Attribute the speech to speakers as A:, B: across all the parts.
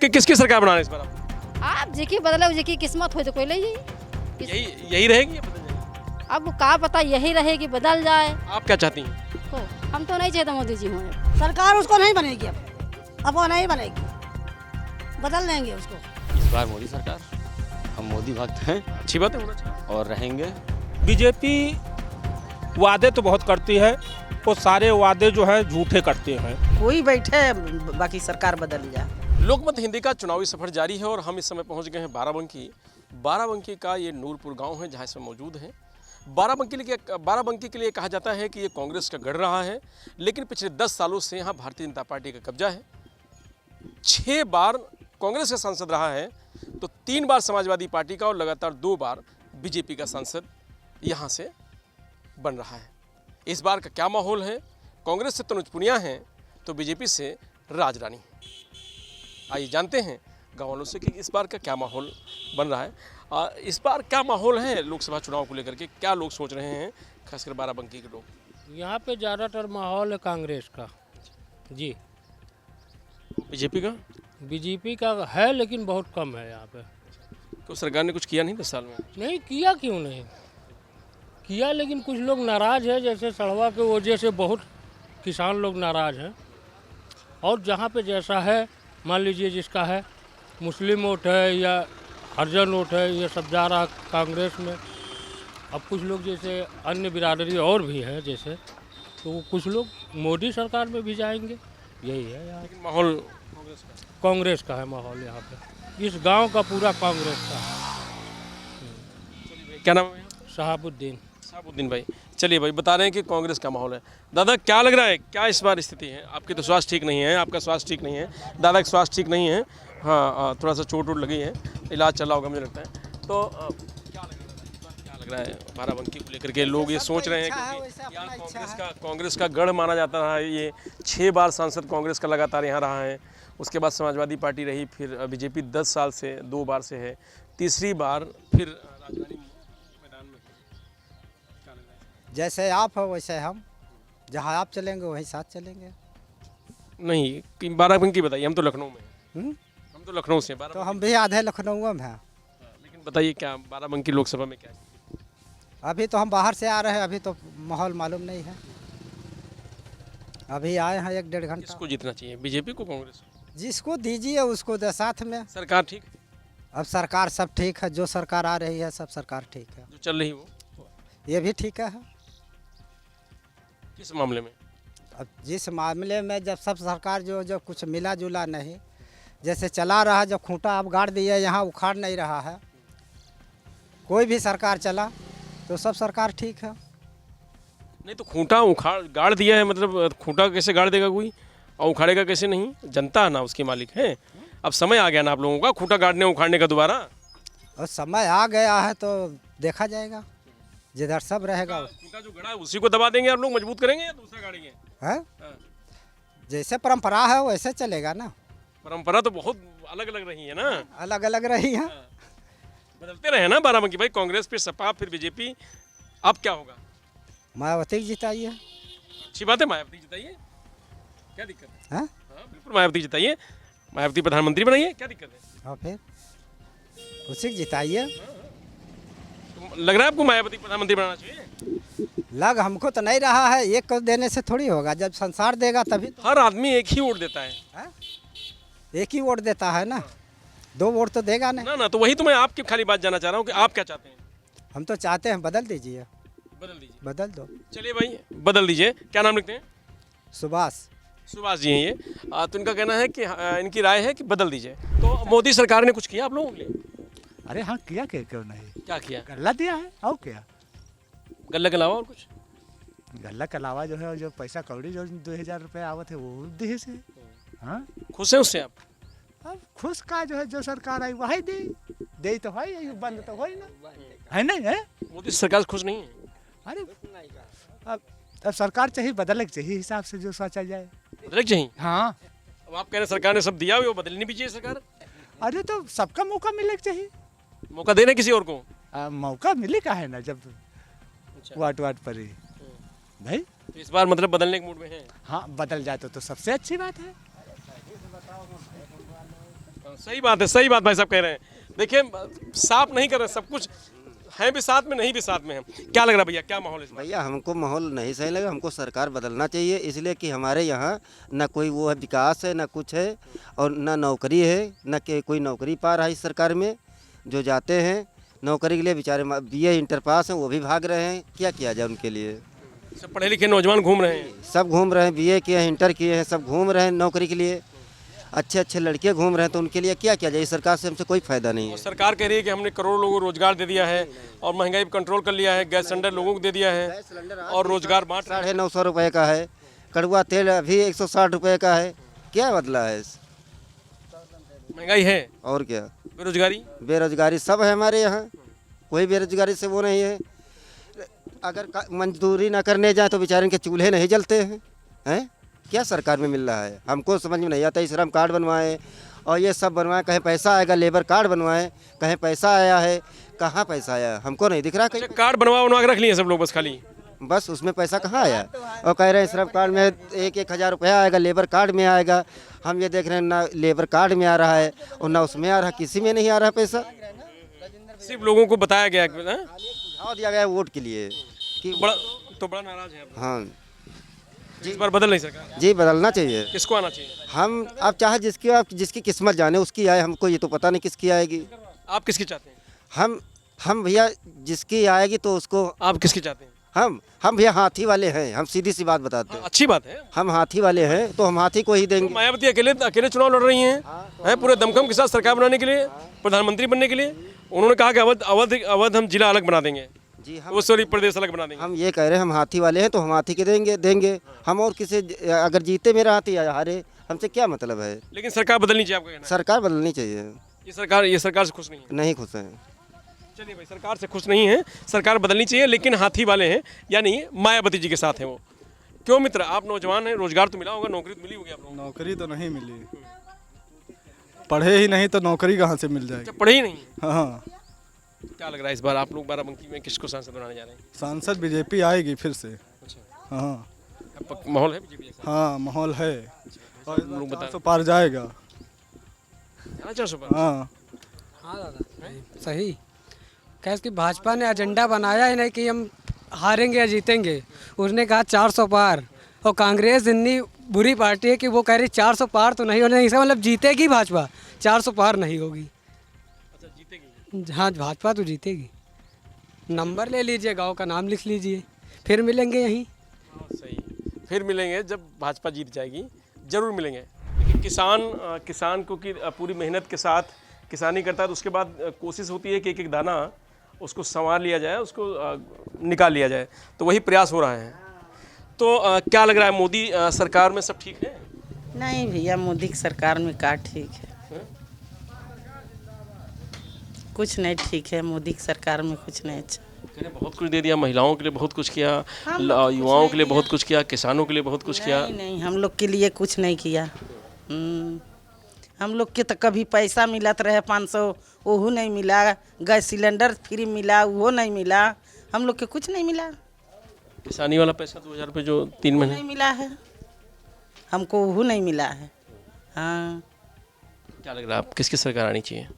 A: कि किसकी सरकार बनाना है इस बार
B: आप जेकी बदले जेकी किस्मत हो तो कोई ले
A: यही रहेगी या बदल जाएगी?
B: अब का पता यही रहेगी बदल जाए।
A: आप क्या चाहती हैं?
B: तो हम तो नहीं चाहते मोदी जी हों।
C: सरकार उसको नहीं बनेगी, अब वो नहीं बनेगी, बदल देंगे उसको।
D: इस बार मोदी सरकार, हम मोदी भक्त हैं।
A: अच्छी बात है, होना चाहिए।
D: और रहेंगे।
E: बीजेपी वादे तो बहुत करती है, वो सारे वादे जो है झूठे करते हैं।
F: कोई बैठे बाकी सरकार बदल जाए।
A: लोकमत हिंदी का चुनावी सफर जारी है और हम इस समय पहुंच गए हैं बाराबंकी का ये नूरपुर गांव है जहां इसमें मौजूद हैं। बाराबंकी के लिए कहा जाता है कि ये कांग्रेस का गढ़ रहा है, लेकिन पिछले 10 सालों से यहाँ भारतीय जनता पार्टी का कब्जा है। 6 बार कांग्रेस का सांसद रहा है तो 3 बार समाजवादी पार्टी का और लगातार 2 बार बीजेपी का सांसद यहाँ से बन रहा है। इस बार का क्या माहौल है? कांग्रेस से तनुज पुनिया हैं तो बीजेपी से राज रानी। आइए जानते हैं गाँव वालों से कि इस बार का क्या माहौल बन रहा है। इस बार क्या माहौल है लोकसभा चुनाव को लेकर के, क्या लोग सोच रहे हैं, खासकर बाराबंकी के लोग?
G: यहाँ पे ज़्यादातर माहौल है कांग्रेस का जी। बीजेपी का है लेकिन बहुत कम है यहाँ पे।
A: तो सरकार ने कुछ किया नहीं 10 साल में?
G: नहीं किया, क्यों नहीं किया, लेकिन कुछ लोग नाराज़ है। जैसे सड़वा के वजह से बहुत किसान लोग नाराज़ हैं। और जहाँ पे जैसा है, मान लीजिए जिसका है मुस्लिम वोट है या हरिजन वोट है, ये सब जा रहा कांग्रेस में। अब कुछ लोग जैसे अन्य बिरादरी और भी हैं जैसे, तो कुछ लोग मोदी सरकार में भी जाएंगे। यही है यहाँ
A: माहौल
G: कांग्रेस का है। माहौल यहाँ पे इस गांव का पूरा कांग्रेस का है।
A: क्या नाम है?
G: शहाबुद्दीन
A: भाई। चलिए भाई, बता रहे हैं कि कांग्रेस का माहौल है। दादा क्या लग रहा है, क्या इस बार स्थिति है? आपकी तो स्वास्थ्य ठीक नहीं है, आपका स्वास्थ्य ठीक नहीं है, दादा का स्वास्थ्य ठीक नहीं है। हाँ, थोड़ा सा चोट वोट लगी है, इलाज चल रहा होगा मुझे लगता है। तो क्या लग रहा है बाराबंकी को लेकर के? लोग ये सोच रहे हैं कि यहाँ कांग्रेस का गढ़ माना जाता रहा है। ये 6 बार सांसद कांग्रेस का लगातार यहाँ रहा है। उसके बाद समाजवादी पार्टी रही, फिर बीजेपी 10 साल से 2 बार से है, तीसरी बार फिर राजधानी मैदान में। क्या लग रहा है?
H: जैसे आप हो वैसे हम, जहाँ आप चलेंगे वहीं साथ चलेंगे।
A: नहीं, बाराबंकी बताइए, हम तो लखनऊ में हैं। हम तो लखनऊ से।
H: तो हम भी आधे लखनऊ में हैं।
A: लेकिन बताइए क्या बाराबंकी लोकसभा में क्या है?
H: अभी तो हम बाहर से आ रहे हैं, अभी तो माहौल मालूम नहीं है। अभी आए हैं 1-1.5 घंटा।
A: किसको जीतना चाहिए, बीजेपी को, कांग्रेस को?
H: जिसको दीजिए उसको दे साथ में।
A: सरकार ठीक?
H: अब सरकार सब ठीक है, जो सरकार आ रही है सब सरकार ठीक है।
A: जो चल रही वो
H: ये भी ठीक है।
A: किस मामले में?
H: अब जिस मामले में जब सब सरकार जो कुछ मिला जुला नहीं, जैसे चला रहा, जब खूंटा अब गाड़ दिया, यहाँ उखाड़ नहीं रहा है। कोई भी सरकार चला तो सब सरकार ठीक है।
A: नहीं तो खूंटा उखाड़ गाड़ दिया है, मतलब खूंटा कैसे गाड़ देगा कोई और उखाड़ेगा कैसे? नहीं, जनता ना उसके मालिक है। अब समय आ गया ना आप लोगों का खूंटा गाड़ने उखाड़ने का दोबारा।
H: और समय आ गया है तो देखा जाएगा, जिधर सब रहेगा।
A: खूंटा जो गड़ा है उसी को दबा देंगे आप लोग, मजबूत करेंगे या दूसरा गाड़ेंगे?
H: है जैसे परंपरा है वैसे चलेगा ना।
A: परंपरा तो बहुत अलग अलग रही है ना।
H: अलग अलग रही है,
A: बदलते रहे ना बाराबंकी भाई, कांग्रेस फिर सपा फिर बीजेपी। अब क्या होगा?
H: मायावती जिताइए।
A: अच्छी बात है, मायावती जिताइए, क्या दिक्कत है?
H: हाँ,
A: बिल्कुल मायावती जिताइए, मायावती प्रधानमंत्री बनाइए, क्या दिक्कत है?
H: और फिर उसी को जिताइए।
A: तो लग रहा है आपको मायावती प्रधानमंत्री बनाना चाहिए?
H: लग हमको तो नहीं रहा है, एक को देने से थोड़ी होगा, जब संसार देगा तभी तो।
A: हर आदमी एक ही वोट देता है।
H: एक ही वोट देता है ना, 2 वोट तो देगा नहीं
A: ना। तो वही तो मैं आपकी खाली बात जानना चाह रहा हूँ कि आप क्या चाहते हैं?
H: हम तो चाहते हैं बदल दीजिए।
A: बदल दीजिए,
H: बदल दो।
A: चलिए भाई बदल दीजिए। क्या नाम लिखते हैं?
H: सुभाष
A: जी हैं ये। तो इनका कहना है कि इनकी राय है कि बदल दीजिए। तो मोदी सरकार ने कुछ किया आप लोगों के लिए?
I: अरे हाँ, किया क्यों नहीं।
A: क्या किया?
I: गल्ला दिया है और क्या।
A: गल्ला के अलावा और कुछ?
I: गल्ला के अलावा जो है, जो पैसा कौड़ी जो 2000 रुपये आवत है वो दिए से। हाँ,
A: खुश है उससे आप?
I: अब खुश का जो है, जो सरकार आई वही दे तो है, बंद तो हो ना, है नहीं है।
A: मोदी सरकार खुश नहीं है?
I: अरे अब सरकार चाहिए, बदलने चाहिए हिसाब से जो सोचा जाए।
A: बदलने चाहिए?
I: हाँ।
A: अब आप कह रहे सरकार ने सब दिया, वो बदलनी भी चाहिए सरकार।
I: अरे तो सबका मौका मिलने चाहिए।
A: मौका देना किसी और को?
I: मौका मिले का है ना, जब वाट पर ही भाई।
A: तो इस बार मतलब बदलने के मूड में है?
I: हाँ, बदल जाए तो सबसे अच्छी बात है।
A: सही बात है, सही बात भाई साहब कह रहे हैं। देखिए साफ नहीं कर रहे, सब कुछ है भी साथ में, नहीं भी साथ में है। क्या लग रहा है भैया, क्या माहौल है इस बार?
J: भैया हमको माहौल नहीं सही लगा, हमको सरकार बदलना चाहिए, इसलिए कि हमारे यहाँ ना कोई वो है विकास है, ना कुछ है, और ना नौकरी है, ना कि कोई नौकरी पा रहा है इस सरकार में। जो जाते हैं नौकरी के लिए बेचारे BA इंटर पास हैं, वो भी भाग रहे हैं, क्या किया जाए उनके लिए।
A: सब पढ़े लिखे नौजवान घूम रहे हैं।
J: सब घूम रहे हैं, BA किए हैं, इंटर किए हैं, सब घूम रहे हैं नौकरी के लिए। अच्छे अच्छे लड़के घूम रहे हैं, तो उनके लिए क्या किया जाए। इस सरकार से हमसे कोई फ़ायदा नहीं है।
A: और सरकार कह रही है कि हमने करोड़ों लोगों को रोजगार दे दिया है और महंगाई पर कंट्रोल कर लिया है, गैस सिलेंडर लोगों को दे दिया है और रोजगार बांट।
J: 950 रुपये का है, कड़वा तेल अभी 160 रुपये का है। क्या बदला है?
A: महंगाई है
J: और क्या, बेरोजगारी सब है हमारे यहाँ। कोई बेरोजगारी से वो नहीं है। अगर मजदूरी ना करने जाए तो बेचारे के चूल्हे नहीं जलते हैं। क्या सरकार में मिल रहा है हमको समझ में नहीं आता। श्रम कार्ड बनवाएं और ये सब बनवाएं, कहीं पैसा आएगा, लेबर कार्ड बनवाएं, कहीं पैसा आया है, कहाँ पैसा आया हमको नहीं दिख रहा। कहीं
A: कार्ड बनवा के रख लिए सब लोग बस खाली,
J: बस उसमें पैसा कहाँ आया। और कह रहे हैं श्रम कार्ड में 1,000 रुपया आएगा, लेबर कार्ड में आएगा। हम ये देख रहे हैं ना लेबर कार्ड में आ रहा है और ना उसमें आ रहा, किसी में नहीं आ रहा पैसा।
A: सिर्फ लोगों को बताया गया,
J: सुझाव दिया गया वोट के लिए कि
A: बड़ा नाराज है।
J: हाँ
A: जी, इस बार बदल नहीं सरकार।
J: जी बदलना चाहिए।
A: किसको आना चाहिए?
J: हम अब चाहे जिसकी किस्मत जाने उसकी आए, हमको ये तो पता नहीं किसकी आएगी।
A: आप किसकी चाहते हैं?
J: हम भैया जिसकी आएगी तो उसको।
A: आप किसकी चाहते हैं?
J: हम भैया हाथी वाले हैं, हम सीधी सी बात बताते हैं।
A: अच्छी बात है,
J: हम हाथी वाले हैं तो हम हाथी को ही देंगे।
A: तो मायावती अकेले चुनाव लड़ रही हैं पूरे दमखम के साथ सरकार बनाने के लिए, प्रधानमंत्री बनने के लिए। उन्होंने कहा कि अवध हम जिला अलग बना देंगे
J: जी,
A: सॉरी प्रदेश अलग बना देंगे।
J: हम ये कह रहे हैं हम हाथी वाले हैं तो हम हाथी के देंगे। हम और किसी अगर जीते मेरा हाथी या हारे हमसे क्या मतलब है।
A: लेकिन सरकार बदलनी चाहिए, आपका कहना है?
J: सरकार बदलनी चाहिए।
A: ये सरकार से खुश नहीं है?
J: नहीं खुश हैं।
A: चलिए भाई, सरकार से खुश नहीं है, सरकार बदलनी चाहिए, लेकिन हाथी वाले हैं यानी मायावती जी के साथ हैं वो। क्यों मित्र, आप नौजवान हैं, रोजगार तो मिला होगा, नौकरी तो मिली होगी आप लोगों को?
K: नौकरी तो नहीं मिली, पढ़े ही नहीं तो नौकरी कहाँ से मिल जाएगी।
A: पढ़े ही नहीं?
K: हाँ।
A: क्या लग रहा है इस बार आप लोग बाराबंकी में किसको सांसद बनाने जा रहे हैं?
K: सांसद BJP आएगी फिर से।
A: अच्छा।
K: हाँ,
A: माहौल है बीजेपी?
K: हाँ माहौल है, और
A: लोग बता
K: 400 पार जाएगा।
A: 400 पार?
K: हाँ
L: हाँ दादा सही। कैसे कि भाजपा ने एजेंडा बनाया है नहीं कि हम हारेंगे या जीतेंगे। उसने कहा 400 पार, और कांग्रेस इतनी बुरी पार्टी है कि वो कह रही 400 पार तो नहीं होने, इसका मतलब जीतेगी भाजपा, 400 पार नहीं होगी।
A: अच्छा, जीतेगी?
L: हाँ भाजपा तो जीतेगी। नंबर ले लीजिए, गांव का नाम लिख लीजिए, फिर मिलेंगे यहीं।
A: सही, फिर मिलेंगे जब भाजपा जीत जाएगी, जरूर मिलेंगे। किसान को की पूरी मेहनत के साथ किसानी करता है तो उसके बाद कोशिश होती है कि एक एक दाना उसको संवार लिया जाए, उसको निकाल लिया जाए, तो वही प्रयास हो रहा है। तो क्या लग रहा है, मोदी सरकार में सब ठीक है?
F: नहीं भैया, मोदी की सरकार में क्या ठीक है? कुछ नहीं ठीक है, मोदी की सरकार में कुछ नहीं अच्छा।
A: बहुत कुछ दे दिया, महिलाओं के लिए बहुत कुछ किया, युवाओं के लिए बहुत कुछ किया, किसानों के लिए बहुत कुछ किया।
F: नहीं, हम लोग के लिए कुछ नहीं किया। हम लोग के तो कभी पैसा मिलत रहे 500, वो नहीं मिला। गैस सिलेंडर फ्री मिला, वो नहीं मिला। हम लोग के कुछ नहीं मिला।
A: किसानी वाला पैसा 2000 रुपये जो 3 महीने
F: नहीं मिला है, हमको वो नहीं मिला है। हाँ,
A: क्या लग रहा है, किसकी सरकार आनी चाहिए?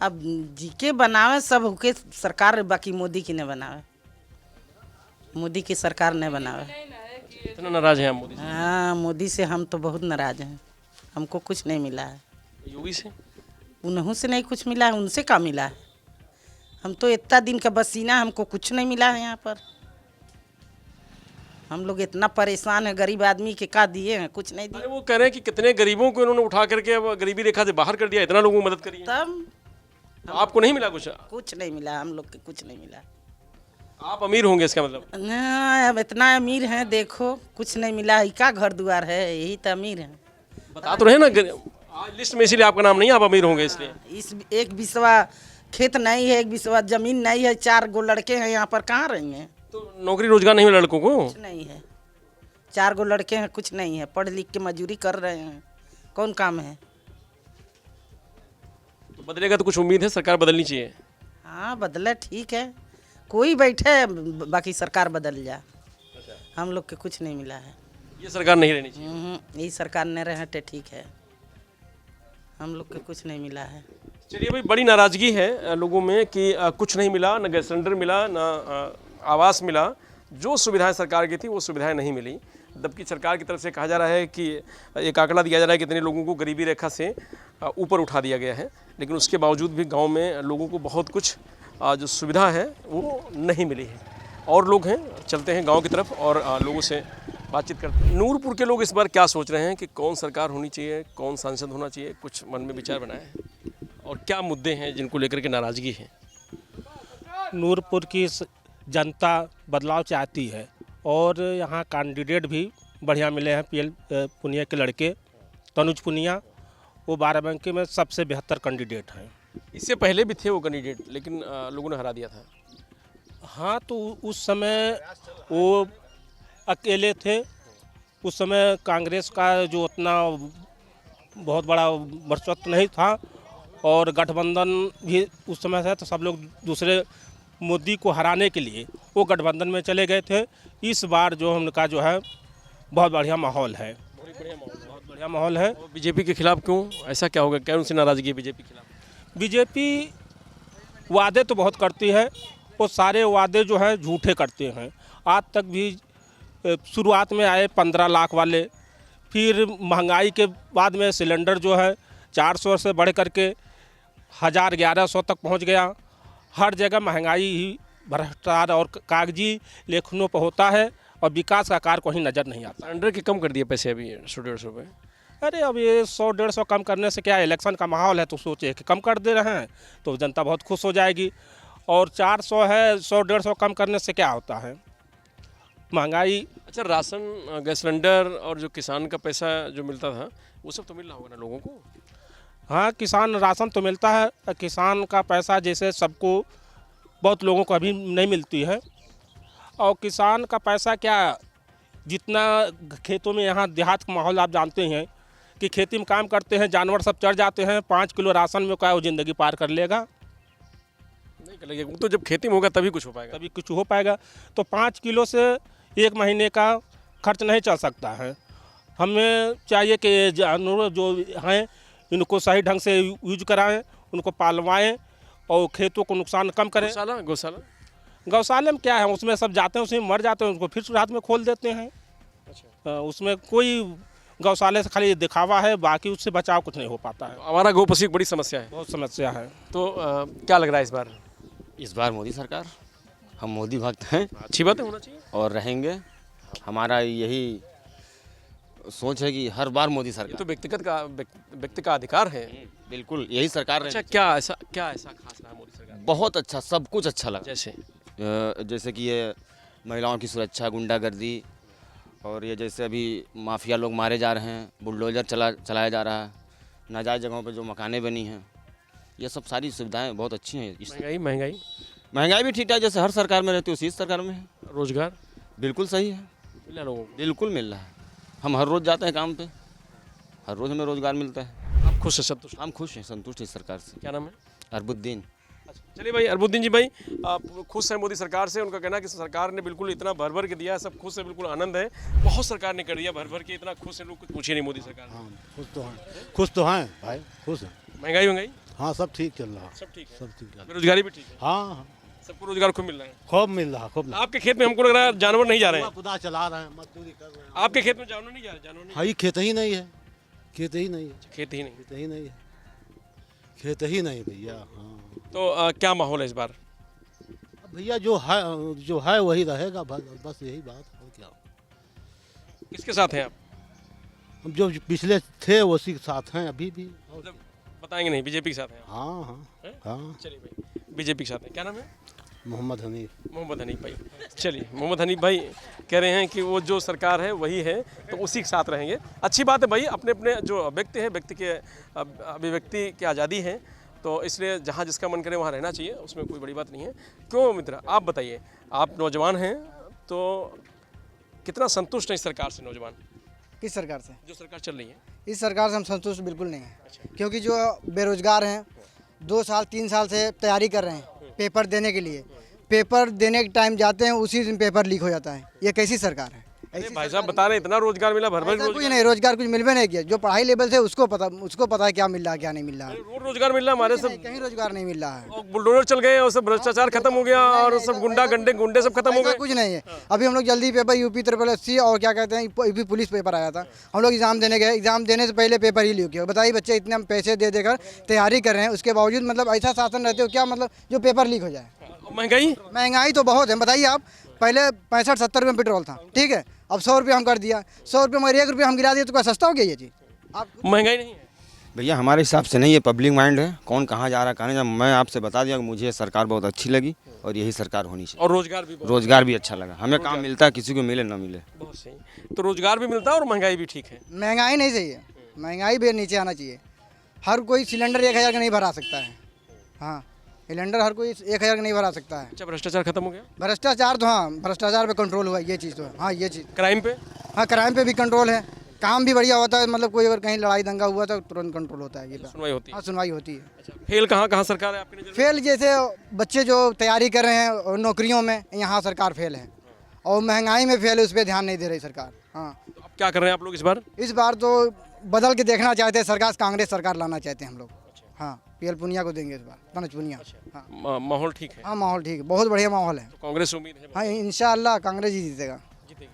F: अब जी के बनावे सब के सरकार, बाकी मोदी की न बनावे, मोदी की सरकार न बनावे।
A: इतना नाराज हैं आप मोदी से?
F: हाँ, मोदी से हम तो बहुत नाराज हैं, हमको कुछ नहीं मिला है।
A: योगी से?
F: उन्हों से नहीं कुछ मिला है, उनसे क्या मिला है? हम तो इतना दिन का बसीना, हमको कुछ नहीं मिला है यहाँ पर। हम लोग इतना परेशान है, गरीब आदमी के का दिए हैं, कुछ नहीं दिए।
A: वो कह रहे हैं कि कितने गरीबों को इन्होंने उठा करके अब गरीबी रेखा से बाहर कर दिया, इतना लोगों की मदद करी है।
F: तब
A: आपको नहीं मिला कुछ?
F: कुछ नहीं मिला, हम लोग के कुछ नहीं मिला।
A: आप अमीर होंगे इसका मतलब?
F: ना, अब इतना अमीर हैं, देखो कुछ नहीं मिला। क्या घर द्वार है, यही तो अमीर है।
A: बता तो रहे ना, लिस्ट में इसीलिए आपका नाम नहीं, आप अमीर होंगे इसलिए।
F: इस एक बिस्वा खेत नहीं है, एक बिस्वा जमीन नहीं है, 4 गो लड़के हैं यहाँ पर, कहाँ रहेंगे?
A: तो नौकरी रोजगार नहीं मिला लड़कों को?
F: कुछ नहीं है, 4 गो लड़के हैं, कुछ नहीं है, पढ़ लिख के मजदूरी कर रहे हैं, कौन काम है?
A: तो बदलेगा तो कुछ उम्मीद है, सरकार बदलनी चाहिए।
F: हाँ बदले, ठीक है, कोई बैठे, बाकी सरकार बदल जा। हम लोग के कुछ नहीं मिला है।
A: ये सरकार नहीं रहनी चाहिए?
F: यही सरकार नहीं रहे ठीक है। हम लोग के कुछ नहीं मिला है।
A: चलिए भाई, बड़ी नाराज़गी है लोगों में कि कुछ नहीं मिला, ना गैस सिलेंडर मिला, ना आवास मिला। जो सुविधाएं सरकार की थी वो सुविधाएं नहीं मिली। जबकि सरकार की तरफ से कहा जा रहा है कि एक आंकड़ा दिया जा रहा है कि इतने लोगों को गरीबी रेखा से ऊपर उठा दिया गया है, लेकिन उसके बावजूद भी गांव में लोगों को बहुत कुछ जो सुविधा है वो नहीं मिली है। और लोग हैं, चलते हैं गांव की तरफ और लोगों से बातचीत करते हैं। नूरपुर के लोग इस बार क्या सोच रहे हैं कि कौन सरकार होनी चाहिए, कौन सांसद होना चाहिए, कुछ मन में विचार बनाए और क्या मुद्दे हैं जिनको लेकर के नाराज़गी है?
E: नूरपुर की जनता बदलाव चाहती है और यहाँ कैंडिडेट भी बढ़िया मिले हैं। पीएल पुनिया के लड़के तनुज पुनिया, वो बाराबंकी में सबसे बेहतर कैंडिडेट हैं।
A: इससे पहले भी थे वो कैंडिडेट, लेकिन लोगों ने हरा दिया था।
E: हाँ, तो उस समय वो अकेले थे। उस समय कांग्रेस का जो उतना बहुत बड़ा वर्चस्व नहीं था और गठबंधन भी उस समय था, तो सब लोग दूसरे मोदी को हराने के लिए वो गठबंधन में चले गए थे। इस बार जो उनका जो है बहुत बढ़िया माहौल है, बहुत बढ़िया माहौल है।
A: बीजेपी के खिलाफ क्यों, ऐसा क्या होगा, क्या उनसे नाराज़गी है बीजेपी के खिलाफ?
E: बीजेपी वादे तो बहुत करती है, वो सारे वादे जो है झूठे करते हैं। आज तक भी शुरुआत में आए 15 लाख वाले, फिर महंगाई के बाद में सिलेंडर जो है 400 से बढ़ करके 1100 तक पहुंच गया। हर जगह महंगाई ही, भ्रष्टाचार और कागजी लेखनों पर होता है और विकास का कार्य कहीं नज़र नहीं आता।
A: सिलेंडर के कम कर दिए पैसे अभी 100-150 रुपये।
E: अरे अब ये 100-150 कम करने से क्या, इलेक्शन का माहौल है तो सोचे कि कम कर दे रहे हैं तो जनता बहुत खुश हो जाएगी। और 400 है, 100-150 कम करने से क्या होता है, महंगाई।
A: अच्छा, राशन, गैस सिलेंडर और जो किसान का पैसा जो मिलता था वो सब तो मिल रहा होगा ना लोगों को?
E: हाँ, किसान राशन तो मिलता है। किसान का पैसा जैसे सबको, बहुत लोगों को अभी नहीं मिलती है। और किसान का पैसा क्या, जितना खेतों में, यहाँ देहात का माहौल आप जानते हैं कि खेती में काम करते हैं, जानवर सब चढ़ जाते हैं। 5 किलो राशन में क्या वो ज़िंदगी पार कर लेगा?
A: नहीं कर लेगा। तो जब खेती में होगा तभी कुछ हो पाएगा,
E: तभी कुछ हो पाएगा। तो 5 किलो से 1 महीने का खर्च नहीं चल सकता है। हमें चाहिए कि जानवर जो हैं इनको सही ढंग से यूज कराएं, उनको पालवाएं और खेतों को नुकसान कम करें। गौशाला में क्या है, उसमें सब जाते हैं, उसमें मर जाते हैं, उसको फिर रात में खोल देते हैं। अच्छा। उसमें कोई गौशाले से खाली दिखावा है, बाकी उससे बचाव कुछ नहीं हो पाता है।
A: हमारा गौपसी बड़ी समस्या है,
E: बहुत समस्या है।
A: तो क्या लग रहा है
D: इस बार मोदी सरकार। हम मोदी भक्त हैं।
A: अच्छी बात है, होना चाहिए
D: और रहेंगे। हमारा यही सोच है कि हर बार मोदी सरकार।
A: ये तो व्यक्ति का अधिकार है।
D: बिल्कुल, यही सरकार।
A: अच्छा, क्या ऐसा खास रहा मोदी सरकार?
D: बहुत अच्छा, सब कुछ अच्छा लगा।
A: जैसे
D: कि ये महिलाओं की सुरक्षा, गुंडागर्दी, और ये जैसे अभी माफिया लोग मारे जा रहे हैं, बुलडोजर चलाया जा रहा है, नाजायज़ जगहों पे जो मकानें बनी हैं, ये सब सारी सुविधाएं बहुत अच्छी हैं। महंगाई भी ठीक है, जैसे हर सरकार में रहती है उसी सरकार में है।
A: रोजगार
D: बिल्कुल सही है,
A: मिल रहा लोगों को?
D: बिल्कुल मिल रहा है। हम हर रोज़ जाते हैं काम पे, हर रोज़ हमें रोज़गार मिलता है।
A: आप खुश हैं, संतुष्ट?
D: हम खुश हैं, संतुष्ट हैं सरकार से।
A: क्या नाम है?
D: अरबुद्दीन।
A: चलिए भाई, अरबुद्दीन जी भाई, आप खुश हैं मोदी सरकार से? उनका कहना है कि सरकार ने बिल्कुल इतना भर के दिया है, सब खुश है, बिल्कुल आनंद है। बहुत सरकार ने कर दिया भर के, इतना खुश है लोग, कुछ पूछे नहीं मोदी सरकार।
M: हाँ, खुश तो हैं भाई, खुश हैं।
A: महंगाई
M: हाँ, सब ठीक चल रहा है,
A: सब ठीक है,
M: सब ठीक है।
A: बेरोजगारी भी ठीक है?
M: हाँ,
A: सबको रोजगार खूब मिल रहा है?
M: खूब मिल रहा, खूब।
A: आपके खेत में हमको लग रहा है जानवर नहीं जा रहे हैं?
M: खुदा चला रहे हैं, मजदूरी कर रहे हैं।
A: आपके खेत में जानवर नहीं जा रहे? जानवर नहीं?
M: हाँ, खेत ही नहीं है, खेत ही नहीं है,
A: खेत ही नहीं,
M: खेत ही नहीं है, खेत ही नहीं भैया। हाँ,
A: तो क्या माहौल है इस बार?
M: भैया जो है वही रहेगा, बस यही बात है। क्या
A: किसके साथ हैं आप?
M: हम जो पिछले थे उसी के साथ हैं अभी भी।
A: बताएंगे नहीं, बीजेपी के साथ हैं?
M: हाँ।
A: चलिए भाई, बीजेपी के साथ हैं। क्या नाम है?
M: मोहम्मद हनीफ
A: भाई। चलिए, मोहम्मद हनीफ भाई कह रहे हैं कि वो जो सरकार है वही है, तो उसी के साथ रहेंगे। अच्छी बात है भाई, अपने अपने जो व्यक्ति है, व्यक्ति के अभिव्यक्ति की आज़ादी है, तो इसलिए जहाँ जिसका मन करे वहाँ रहना चाहिए, उसमें कोई बड़ी बात नहीं है। क्यों मित्र, आप बताइए, आप नौजवान हैं तो कितना संतुष्ट हैं इस सरकार से? नौजवान
N: किस सरकार से?
A: जो सरकार चल रही है।
N: इस सरकार से हम संतुष्ट बिल्कुल नहीं हैं। क्योंकि जो बेरोजगार हैं 2 साल 3 साल से तैयारी कर रहे हैं पेपर देने के लिए, पेपर देने के टाइम जाते हैं उसी दिन पेपर लीक हो जाता है। ये कैसी सरकार है?
A: अरे भाई साहब बता रहे हैं इतना रोजगार मिला, भर भर
N: ऐसा कुछ नहीं, रोजगार कुछ मिलवे नहीं किया। जो पढ़ाई लेवल से उसको पता है क्या मिल रहा है क्या नहीं मिल रहा है।
A: रोजगार मिल रहा है हमारे सब,
N: कहीं रोजगार नहीं मिल रहा है।
A: और बुलडोजर चल गए और सब भ्रष्टाचार खत्म हो गया और सब गुंडे सब खत्म हो
N: ऐसा
A: गए।
N: कुछ नहीं है। अभी हम लोग जल्दी पेपर यूपी SSC और क्या कहते हैं यूपी पुलिस पेपर आया था, हम लोग एग्जाम देने गए, एग्जाम देने से पहले पेपर ही लीक किया। बताइए बच्चे इतने हम पैसे दे देकर तैयारी कर रहे हैं, उसके बावजूद मतलब ऐसा शासन रहते हो क्या, मतलब जो पेपर लीक हो जाए। महंगाई तो बहुत है। बताइए आप, पहले 65-70 रुपये पेट्रोल था, ठीक है, अब 100 रुपये हम कर दिया। 100 रुपये मगर 1 रुपये हम गिरा दिए तो क्या सस्ता हो गया ये चीज़? आप
A: महंगाई नहीं है
D: भैया, हमारे हिसाब से नहीं है। पब्लिक माइंड है, कौन कहाँ जा रहा है कहाँ नहीं जा। मैं आपसे बता दिया कि मुझे सरकार बहुत अच्छी लगी और यही सरकार होनी चाहिए।
A: और रोजगार भी
D: अच्छा लगा, हमें काम मिलता है, किसी को मिले ना मिले।
A: बहुत सही। तो रोजगार भी मिलता है और महंगाई भी ठीक है।
N: महंगाई नहीं सही है, महंगाई भी नीचे आना चाहिए। हर कोई सिलेंडर 1000 का नहीं भरा सकता है। हाँ, सिलेंडर हर कोई 1000 का नहीं भरा सकता है।
A: अच्छा, भ्रष्टाचार खत्म हो गया?
N: भ्रष्टाचार तो हाँ, भ्रष्टाचार पे कंट्रोल हुआ, ये चीज़ तो है। हाँ, ये चीज़।
A: क्राइम पे?
N: हाँ, क्राइम पे भी कंट्रोल है। काम भी बढ़िया होता है, मतलब कोई अगर कहीं लड़ाई दंगा हुआ तो तुरंत कंट्रोल होता है। ये
A: सुनवाई होती है?
N: हाँ, सुनवाई होती है।
A: अच्छा, फेल कहाँ सरकार है आपकी नज़र में?
N: फेल जैसे बच्चे जो तैयारी कर रहे हैं नौकरियों में, यहाँ सरकार फेल है। और महंगाई में फेल है, उस पर ध्यान नहीं दे रही सरकार। हाँ,
A: तो अब क्या कर रहे हैं आप लोग इस बार?
N: इस बार तो बदल के देखना चाहते हैं सरकार, कांग्रेस सरकार लाना चाहते हैं हम लोग। हाँ, PL पुनिया को देंगे इस बार, तनुज पुनिया। हाँ,
A: माहौल ठीक है?
N: हाँ, माहौल ठीक है, बहुत बढ़िया माहौल है।
A: तो कांग्रेस से उम्मीद है?
N: हाँ, इंशाअल्लाह कांग्रेस ही जीतेगा।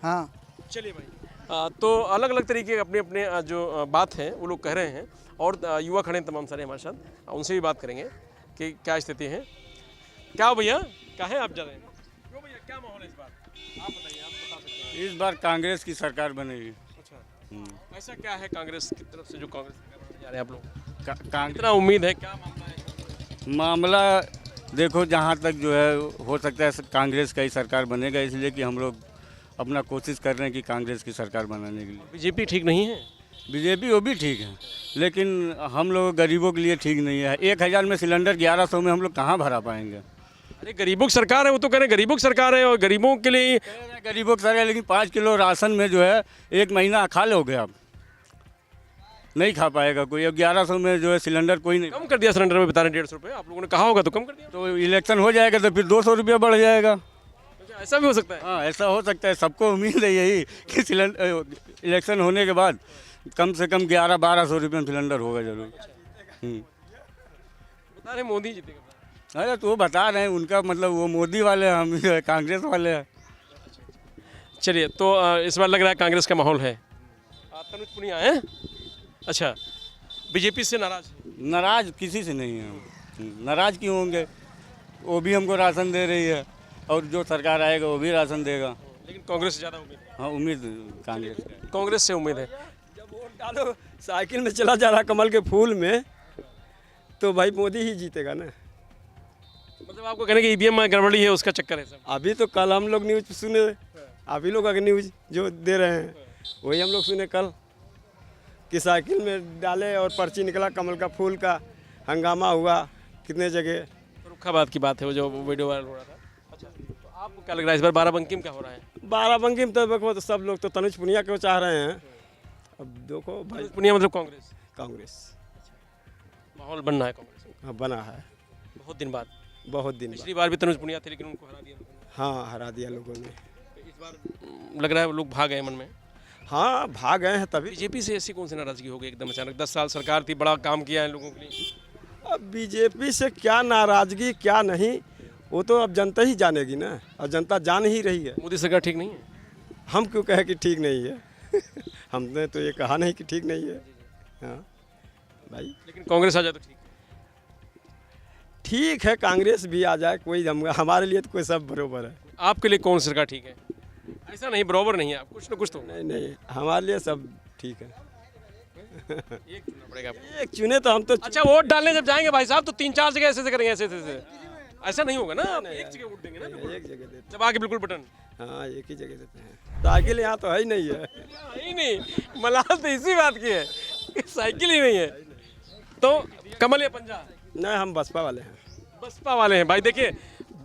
N: हाँ,
A: चलिए भाई, तो अलग अलग तरीके के अपने अपने जो बात है वो लोग कह रहे हैं और युवा खड़े हैं तमाम सारे हमारे साथ, उनसे भी बात करेंगे कि क्या स्थिति है। क्या हो भैया, क्या है आप जा रहे हैं? क्यों भैया, क्या माहौल है इस बार? आप बताइए, आप बता सकते हैं।
O: इस बार कांग्रेस की सरकार बनेगी।
A: अच्छा, ऐसा क्या है कांग्रेस की तरफ से जो कांग्रेस सरकार बनाने जा रहे हैं आप लोग?
O: कितना
A: उम्मीद है, क्या मामला है?
O: मामला देखो, जहाँ तक जो है हो सकता है कांग्रेस का ही सरकार बनेगा, इसलिए कि हम लोग अपना कोशिश कर रहे हैं कि कांग्रेस की सरकार बनाने के लिए।
A: बीजेपी ठीक नहीं है?
O: बीजेपी वो भी ठीक है, लेकिन हम लोग गरीबों के लिए ठीक नहीं है। 1000 में सिलेंडर 1100 में हम लोग कहाँ भरा पाएंगे?
A: अरे गरीबों की सरकार है, वो तो कह रहे हैं गरीबों की सरकार है और गरीबों के लिए
O: गरीबों की सरकार, लेकिन 5 किलो राशन में जो है 1 महीना खा लोगे आप, नहीं खा पाएगा कोई। अब 1100 में जो है सिलेंडर कोई नहीं।
A: कम कर दिया सिलेंडर में, बता रहे 150 रुपये, आप लोगों ने कहा होगा तो कम कर दिया।
O: तो इलेक्शन हो जाएगा तो फिर 200 रुपया बढ़ जाएगा।
A: अच्छा, ऐसा भी हो सकता है?
O: हाँ, ऐसा हो सकता है। सबको उम्मीद है यही कि सिलेंडर इलेक्शन होने के बाद कम से कम 1100-1200 रुपये में सिलेंडर होगा जरूर।
A: बता रहे मोदी जीतेगा।
O: अरे तो वो बता रहे हैं, उनका मतलब वो मोदी वाले हैं, हम कांग्रेस वाले हैं।
A: चलिए, तो इस बार लग रहा है कांग्रेस का माहौल है। तनुज पुनिया है? अच्छा, बीजेपी से
O: नाराज किसी से नहीं है। नाराज क्यों होंगे? वो भी हमको राशन दे रही है और जो सरकार आएगा वो भी राशन देगा।
A: लेकिन कांग्रेस से ज़्यादा उम्मीद है?
O: हाँ, उम्मीद
A: कांग्रेस से उम्मीद है।
P: जब वोट डालो साइकिल में चला जा रहा कमल के फूल में, तो भाई मोदी ही जीतेगा ना।
A: मतलब आपको कहने की EVM में गड़बड़ी है, उसका चक्कर है सब?
P: अभी तो कल हम लोग न्यूज़ सुने, अभी लोग अगर न्यूज़ जो दे रहे हैं वही हम लोग सुने कल, कि साइकिल में डाले और पर्ची निकला कमल का फूल का, हंगामा हुआ कितने जगह।
A: फर्रुखाबाद की बात है वो जो वीडियो वायरल हो रहा था। अच्छा, तो आपको क्या लग रहा है इस बार बाराबंकी में क्या हो रहा है?
P: बाराबंकी में तो सब लोग तो तनुज पुनिया को चाह रहे हैं। अब देखो भाई,
A: पुनिया मतलब
P: कांग्रेस
A: माहौल बनना है कांग्रेस?
P: हाँ, बना है
A: बहुत दिन बाद।
P: पिछली
A: बार भी तनुज पुनिया थे लेकिन उनको हरा दिया।
P: हाँ, हरा दिया लोगों ने।
A: इस बार लग रहा है लोग भाग गए मन में।
P: हाँ, भाग गए हैं तभी।
A: बीजेपी से ऐसी कौन सी नाराजगी हो गई एकदम अचानक? 10 साल सरकार थी, बड़ा काम किया है लोगों के लिए।
P: अब बीजेपी से क्या नाराजगी क्या नहीं, वो तो अब जनता ही जानेगी ना, और जनता जान ही रही है।
A: मोदी सरकार ठीक नहीं है?
P: हम क्यों कहे कि ठीक नहीं है हमने तो ये कहा नहीं कि ठीक नहीं है। हाँ भाई,
A: लेकिन कांग्रेस आ जाए तो
P: ठीक है, कांग्रेस भी आ जाए, कोई हमारे लिए तो कोई सब बराबर है।
A: आपके लिए कौन सरकार ठीक है? ऐसा नहीं बराबर नहीं है, आप कुछ ना कुछ तो।
P: नहीं, हमारे लिए सब ठीक है।
A: एक चुनना पड़ेगा आपको।
P: एक चुने तो हम तो।
A: अच्छा, वोट डालने जब जाएंगे भाई साहब तो 3-4 जगह ऐसे करेंगे, ऐसे ऐसा नहीं होगा ना। आप एक जगह वोट देंगे ना,
P: एक जगह देते
A: जब आके बिल्कुल बटन।
P: हाँ, एक ही जगह देते हैं। साइकिल यहाँ तो है ही नहीं है।
A: ही नहीं, मलाल तो इसी बात की है, साइकिल ही नहीं है। तो कमल या पंजा?
P: नहीं, हम बसपा वाले हैं।
A: बसपा वाले हैं भाई। देखिए,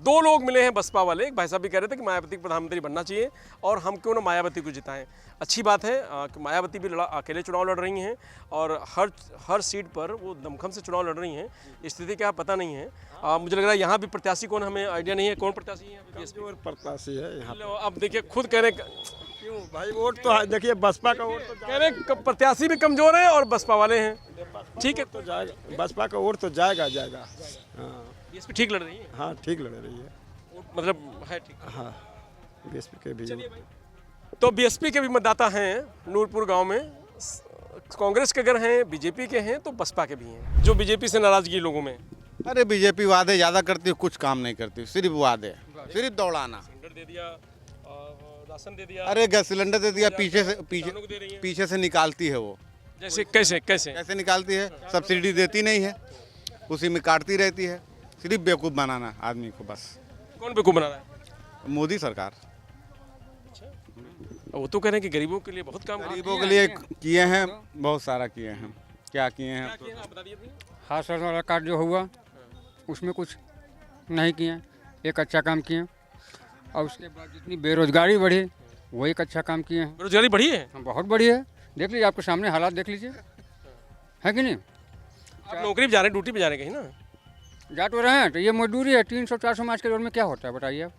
A: 2 लोग मिले हैं बसपा वाले। एक भाई साहब भी कह रहे थे कि मायावती प्रधानमंत्री बनना चाहिए और हम क्यों ना मायावती को जिताएं। अच्छी बात है कि मायावती भी अकेले चुनाव लड़ रही हैं और हर सीट पर वो दमखम से चुनाव लड़ रही हैं। स्थिति क्या पता नहीं है। मुझे लग रहा है यहाँ भी प्रत्याशी कौन, हमें आइडिया नहीं है कौन प्रत्याशी है।
P: प्रत्याशी है यहाँ।
A: अब देखिए, खुद कह रहे
P: क्यों भाई, वोट तो देखिए बसपा का वोट तो
A: कह रहे हैं प्रत्याशी भी कमजोर है और बसपा वाले हैं। ठीक है,
P: तो जाएगा, बसपा का वोट तो जाएगा जाएगा। हाँ
A: बीएसपी ठीक लड़ रही है।
P: हाँ ठीक लड़ रही है,
A: मतलब है ठीक।
P: हाँ बीएसपी के भी।
A: तो बीएसपी के भी मतदाता हैं नूरपुर गांव में, कांग्रेस के अगर हैं, बीजेपी के हैं, तो बसपा के भी हैं। जो बीजेपी से नाराजगी लोगों में।
Q: अरे बीजेपी वादे ज़्यादा करती है, कुछ काम नहीं करती, सिर्फ वादे, सिर्फ दौड़ाना।
A: दे दिया, राशन दे दिया,
Q: अरे गैस सिलेंडर दे दिया, पीछे से निकालती है वो।
A: जैसे कैसे कैसे
Q: कैसे निकालती है? सब्सिडी देती नहीं है, उसी में काटती रहती है, सिर्फ बेवकूफ़ बनाना आदमी को बस।
A: कौन बेवकूफ़ बना रहा है?
Q: मोदी सरकार।
A: वो तो कह रहे हैं कि गरीबों के लिए बहुत काम,
Q: गरीबों के लिए किए हैं, बहुत सारा किए हैं। क्या किए हैं?
R: हाथ वाला कार्ड जो हुआ उसमें कुछ नहीं किए, एक अच्छा काम किए, और उसके बाद जितनी बेरोजगारी बढ़ी वो एक अच्छा काम किए हैं।
A: बेरोजगारी बढ़ी है?
R: बहुत बढ़ी है, देख लीजिए, आपके सामने हालात देख लीजिए, है कि नहीं?
A: आप नौकरी पे जा रहे हैं, ड्यूटी पे जा रहे हैं कहीं ना?
R: जा तो रहे हैं, तो ये मजदूरी है, 300-400 मार्च के दौर में क्या होता है बताइए आप।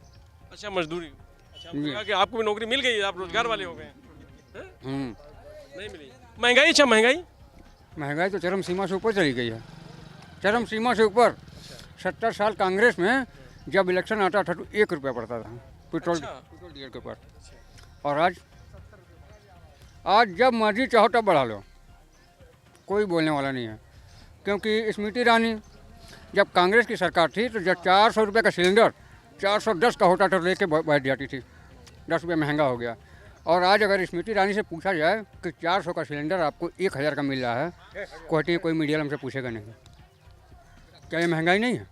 A: अच्छा मजदूरी। अच्छा, कि आपको भी नौकरी मिल गई, आप रोजगार वाले हो गए? नहीं मिली। महंगाई? अच्छा
R: महंगाई तो चरम सीमा से ऊपर चली गई है, चरम सीमा से ऊपर। 70 साल कांग्रेस में जब इलेक्शन आता था तो 1 रुपया पड़ता था पेट्रोल डीजल के ऊपर, और आज जब मर्जी चाहो तब बढ़ा लो, कोई बोलने वाला नहीं है। क्योंकि स्मृति ईरानी जब कांग्रेस की सरकार थी तो जब 400 रुपये का सिलेंडर 410 का होता था, लेके बैठ जाती थी, 10 रुपये महंगा हो गया। और आज अगर स्मृति ईरानी से पूछा जाए कि 400 का सिलेंडर आपको 1000 का मिल रहा है, कहती है कोई मीडिया हमसे पूछेगा नहीं। क्या ये महंगाई नहीं है?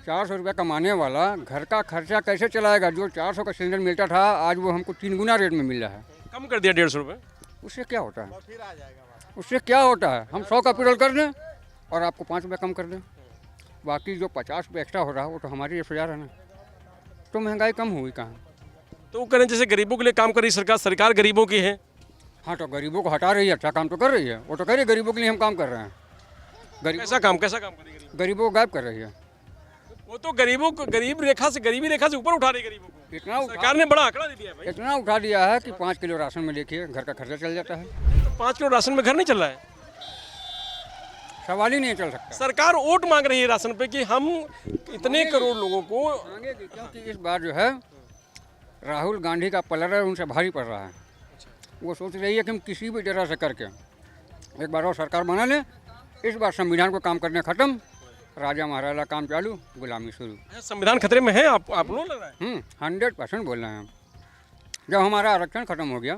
R: 400 रुपये कमाने वाला घर का खर्चा कैसे चलाएगा? जो 400 का सिलेंडर मिलता था आज वो हमको 3 गुना रेट में मिल रहा है।
A: कम कर दिया 150 रुपये।
R: उससे क्या होता है? उससे क्या होता है? हम 100 का पेट्रोल कर दें और आपको 5 रुपये कम कर दें, बाकी जो 50 रुपये एक्स्ट्रा हो रहा है वो तो हमारी FIR है ना, तो महंगाई कम हुई कहाँ?
A: तो वो करें जैसे गरीबों के लिए काम कर रही सरकार, सरकार गरीबों की है।
R: हाँ तो गरीबों को हटा रही है, अच्छा काम तो कर रही है, वो तो कह रही है गरीबों के लिए हम काम कर रहे हैं।
A: कैसा काम कर रही है?
R: गरीबों को गायब कर रही है।
A: वो तो गरीबों को गरीबी रेखा से ऊपर उठा रही है गरीबों को।
R: इतना
A: सरकार ने बड़ा आंकड़ा दे दिया है भाई।
R: इतना उठा दिया है कि 5 किलो राशन में देखिए घर का खर्चा चल जाता है।
A: तो 5 किलो राशन में घर नहीं चल रहा है?
R: सवाल ही नहीं चल सकता।
A: सरकार वोट मांग रही है राशन पे कि हम इतने करोड़ लोगों को
R: मांगेगी, क्योंकि इस बार जो है राहुल गांधी का पलड़ा उनसे भारी पड़ रहा है। वो सोच रही है कि हम किसी भी तरह से करके एक बार और सरकार बना लें, इस बार संविधान को काम करने खत्म, राजा महाराजा काम चालू, गुलामी शुरू।
A: संविधान खतरे में है? आप लोग लग रहा है?
R: 100% बोल रहे हैं। जब हमारा आरक्षण खत्म हो गया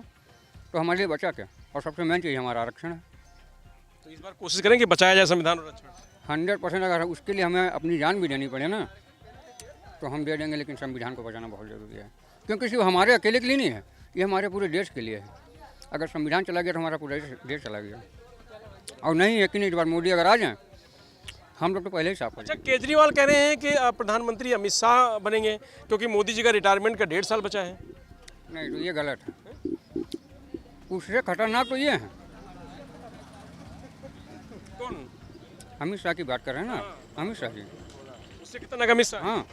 R: तो हमारे लिए बचा क्या? और सबसे मेन चीज़ हमारा आरक्षण है।
A: तो इस बार कोशिश करें कि बचाया जाए संविधान और आरक्षण।
R: 100% अगर उसके लिए हमें अपनी जान भी देनी पड़े ना तो हम दे देंगे, लेकिन संविधान को बचाना बहुत ज़रूरी है। क्योंकि सिर्फ हमारे अकेले के लिए नहीं है, ये हमारे पूरे देश के लिए है। अगर संविधान चला गया तो हमारा पूरा देश चला गया। और नहीं है कि नहीं, इस बार मोदी अगर आ जाएँ हम लोग तो पहले ही साफ।
A: अच्छा, केजरीवाल कह रहे हैं कि प्रधानमंत्री अमित शाह बनेंगे क्योंकि मोदी जी का रिटायरमेंट का 1.5 साल बचा है।
R: नहीं, तो ये गलत है। उससे खतरनाक तो ये है।
A: कौन?
R: अमित शाह की बात कर रहे हैं ना? अमित शाह जी।
A: उससे खतरनाक अमित शाह?
R: हाँ।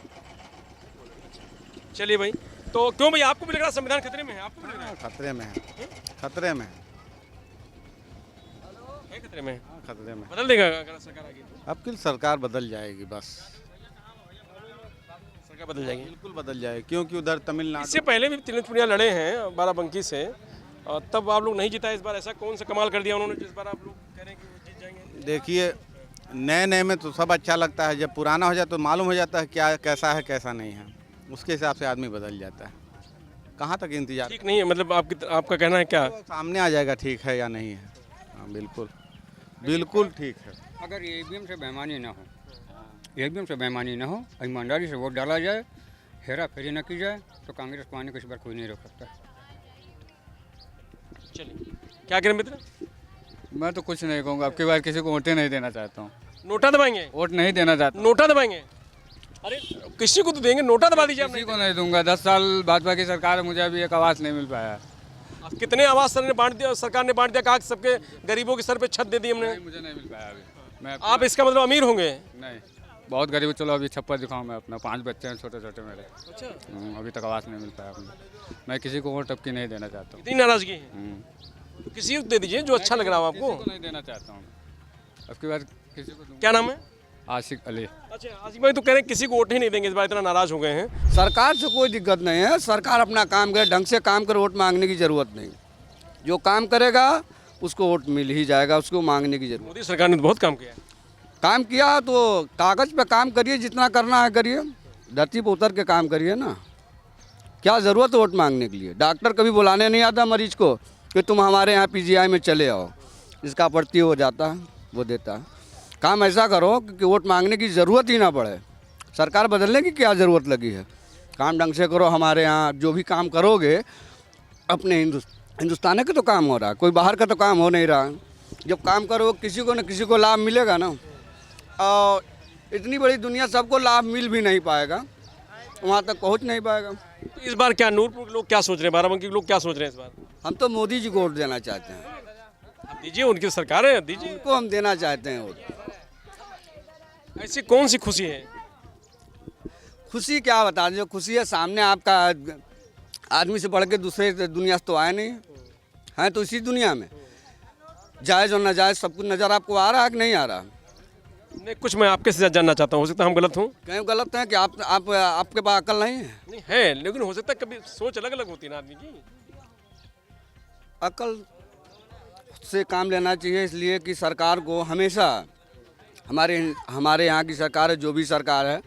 A: चलिए भाई, तो क्यों भाई आपको भी लग रहा है संविधान खतरे में है? आपको भी लग रहा है?
Q: खतरे में है, खतरे में
A: है। खतरे में?
Q: खतरे में।
A: बदल देगा अगर सरकार आ गई तो?
Q: अब की सरकार बदल जाएगी, बस
A: सरकार बदल जाएगी,
Q: बिल्कुल बदल जाएगी। क्योंकि उधर तमिलनाडु
A: इससे पहले भी तिलचपुनिया लड़े हैं बाराबंकी से, तब आप लोग नहीं जीता। इस बार ऐसा कौन सा कमाल कर दिया उन्होंने जिस बार आप लोग कह रहे हैं कि वो जीत जाएंगे?
Q: देखिए, नए में तो सब अच्छा लगता है, जब पुराना हो जाए तो मालूम हो जाता है क्या कैसा है कैसा नहीं है, उसके हिसाब से आदमी बदल जाता है। कहाँ तक इंतजार?
A: ठीक नहीं है, मतलब आपका कहना है क्या?
Q: सामने आ जाएगा ठीक है या नहीं है। हाँ बिल्कुल बिल्कुल ठीक है।
R: अगर EVM से बेईमानी ना हो, EVM से बेईमानी ना हो, ईमानदारी से वोट डाला जाए, हेरा फेरी न की जाए, तो कांग्रेस को आने को इस बार कोई नहीं रोक सकता।
A: चलिए, क्या करें मित्र?
K: मैं तो कुछ नहीं कहूँगा, आपकी बार किसी को वोटें नहीं देना चाहता हूँ।
A: नोटा दबाएंगे?
K: वोट नहीं देना चाहता।
A: नोटा दबाएंगे? अरे किसी को तो देंगे, नोटा दबा दीजिए।
K: किसी को नहीं दूंगा। 10 साल भाजपा की सरकार है, मुझे अभी एक आवास नहीं मिल पाया।
A: कितने आवास सरकार ने बांट दिया, कहा सबके गरीबों के सर पे छत दे दी हमने।
K: मुझे नहीं मिल पाया अभी।
A: आप इसका मतलब अमीर होंगे?
K: नहीं।
R: बहुत गरीब, चलो अभी छप्पर दिखाऊँ मैं अपना, 5 बच्चे हैं छोटे छोटे मेरे।
A: अच्छा,
R: अभी तक आवास नहीं मिल पाया अपने। मैं किसी को वोट अब की नहीं देना चाहता हूँ।
A: इतनी नाराजगी है तो किसी को दे दीजिए जो अच्छा लग रहा हो आपको।
R: किसी को नहीं देना चाहता हूँ, उसके बाद किसी को दूंगा।
A: क्या नाम है?
R: आशिक अली।
A: अच्छा, आशिक भाई तो कह रहे हैं किसी को वोट ही नहीं देंगे, इस बार इतना नाराज हो गए हैं।
S: सरकार से कोई दिक्कत नहीं है, सरकार अपना काम करे, ढंग से काम करे, वोट मांगने की ज़रूरत नहीं। जो काम करेगा उसको वोट मिल ही जाएगा, उसको मांगने की जरूरत।
A: मोदी सरकार ने बहुत काम किया।
S: काम किया तो कागज़ पे काम करिए, जितना करना है करिए, धरती पर उतर के काम करिए ना। क्या ज़रूरत है वोट मांगने के लिए? डॉक्टर कभी बुलाने नहीं आता मरीज को कि तुम हमारे यहाँ PGI में चले आओ, इसका पर्ची हो जाता है, वो देता है। काम ऐसा करो कि वोट मांगने की ज़रूरत ही ना पड़े। सरकार बदलने की क्या ज़रूरत लगी है? काम ढंग से करो। हमारे यहाँ जो भी काम करोगे अपने हिंदुस्तान के तो काम हो रहा है, कोई बाहर का तो काम हो नहीं रहा। जब काम करो किसी को न किसी को लाभ मिलेगा ना। और इतनी बड़ी दुनिया सबको लाभ मिल भी नहीं पाएगा, वहाँ तक पहुँच नहीं पाएगा।
A: तो इस बार क्या नूरपुर के लोग क्या सोच रहे हैं, बाराबंकी के लोग क्या सोच रहे हैं इस बार?
S: हम तो मोदी जी को वोट देना चाहते हैं।
A: आप दीजिए, उनकी सरकार है, दीजिए।
S: उनको हम देना चाहते हैं वोट।
A: ऐसी कौन सी खुशी है?
S: खुशी क्या बता दें, जो खुशी है सामने आपका आदमी से बढ़ के दूसरे दुनिया से तो आया नहीं है, तो इसी दुनिया में जायज़ और नाजायज़ सब कुछ नज़र आपको आ रहा है कि नहीं आ रहा?
A: नहीं, कुछ मैं आपके से जानना चाहता हूँ, हो सकता है हम गलत हूँ।
S: कहीं गलत हैं कि आपके पास अकल नहीं है?
A: नहीं है, लेकिन हो सकता है कभी सोच अलग अलग होती है ना आदमी की।
S: अकल से काम लेना चाहिए, इसलिए कि सरकार को हमेशा हमारे यहाँ की सरकार है, जो भी सरकार है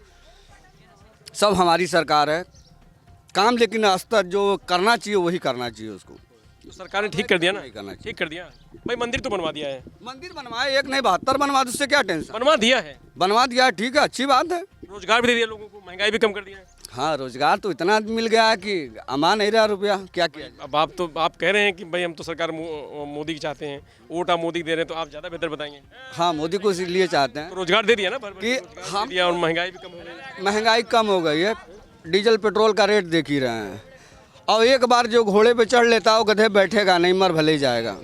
S: सब हमारी सरकार है। काम लेकिन स्तर जो करना चाहिए वही करना चाहिए उसको।
A: तो सरकार ने ठीक कर दिया ना, ठीक कर दिया भाई। मंदिर तो बनवा दिया है,
S: मंदिर बनवाए, एक नहीं 72 बनवा दो, उससे क्या टेंशन?
A: बनवा दिया है,
S: बनवा दिया है, ठीक है, अच्छी बात है।
A: रोजगार भी दे दिया लोगों को, महंगाई भी कम कर दिया है।
S: हाँ, रोजगार तो इतना मिल गया है कि अमा नहीं रहा रुपया, क्या किया?
A: अब आप कह रहे हैं कि भाई हम तो सरकार मोदी की चाहते हैं, वोट आप मोदी दे रहे हैं, तो आप ज़्यादा बेहतर बताएंगे।
S: हाँ, मोदी को इसलिए चाहते हैं,
A: तो रोजगार दे दिया ना,
S: कि
A: हम दिया और महंगाई भी कम हो गई।
S: महंगाई कम हो गई है, डीजल पेट्रोल का रेट देख ही रहे हैं। और एक बार जो घोड़े पे चढ़ लेता है वो गधे बैठेगा नहीं, मर भले ही जाएगा।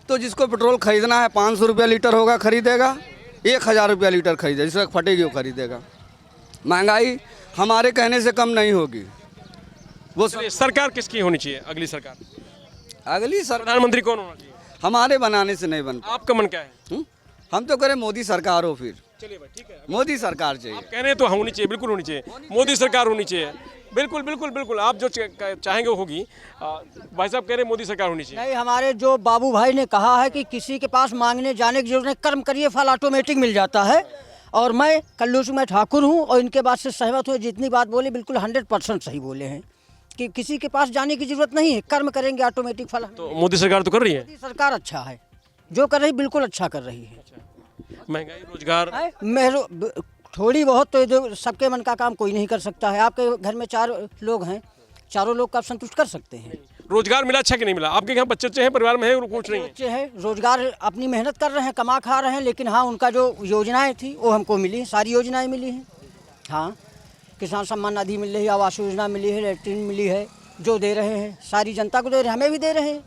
S: तो जिसको पेट्रोल खरीदना है 500 रुपया लीटर होगा खरीदेगा, 1000 रुपया लीटर खरीदेगा, जिसका फटेगी वो खरीदेगा। महंगाई हमारे कहने से कम नहीं होगी। वो
A: सरकार किसकी होनी चाहिए? अगली सरकार, प्रधानमंत्री कौन होना चाहिए?
S: हमारे बनाने से नहीं बनता।
A: आपका मन क्या है?
S: हम तो करें मोदी सरकार हो, फिर
A: चलिए भाई, ठीक है,
S: मोदी सरकार चाहिए।
A: आप कह रहे हैं तो होनी चाहिए, बिल्कुल होनी चाहिए, मोदी सरकार होनी चाहिए। बिल्कुल बिल्कुल बिल्कुल, आप जो चाहेंगे वो होगी। भाई साहब कह रहे हैं मोदी सरकार होनी चाहिए।
T: नहीं, हमारे जो बाबू भाई ने कहा है कि किसी के पास मांगने जाने की जरूरत नहीं, कर्म करिए फल ऑटोमेटिक मिल जाता है। और मैं कल्लू सिंह ठाकुर हूँ और इनके बात से सहमत हूँ। जितनी बात बोले बिल्कुल 100% सही बोले हैं कि किसी के पास जाने की जरूरत नहीं है, कर्म करेंगे ऑटोमेटिक फल।
A: तो मोदी सरकार तो कर रही है,
T: मोदी सरकार अच्छा है, जो कर रही बिल्कुल अच्छा कर रही है।
A: महंगाई, रोजगार,
T: थोड़ी बहुत तो सबके मन का काम कोई नहीं कर सकता है। आपके घर में 4 लोग हैं, चारों लोग का आप संतुष्ट कर सकते हैं।
A: रोजगार मिला अच्छा कि नहीं मिला? आपके यहाँ बच्चे हैं, परिवार में है, कुछ नहीं है?
T: बच्चे हैं, रोजगार अपनी मेहनत कर रहे हैं, कमा खा रहे हैं, लेकिन हाँ उनका जो योजनाएं थी वो हमको मिली, सारी योजनाएं मिली हैं। हाँ, किसान सम्मान निधि मिल रही है, आवास योजना मिली है, लैट्रिन मिली है, जो दे रहे हैं सारी जनता को दे रहे हैं, हमें भी दे रहे हैं।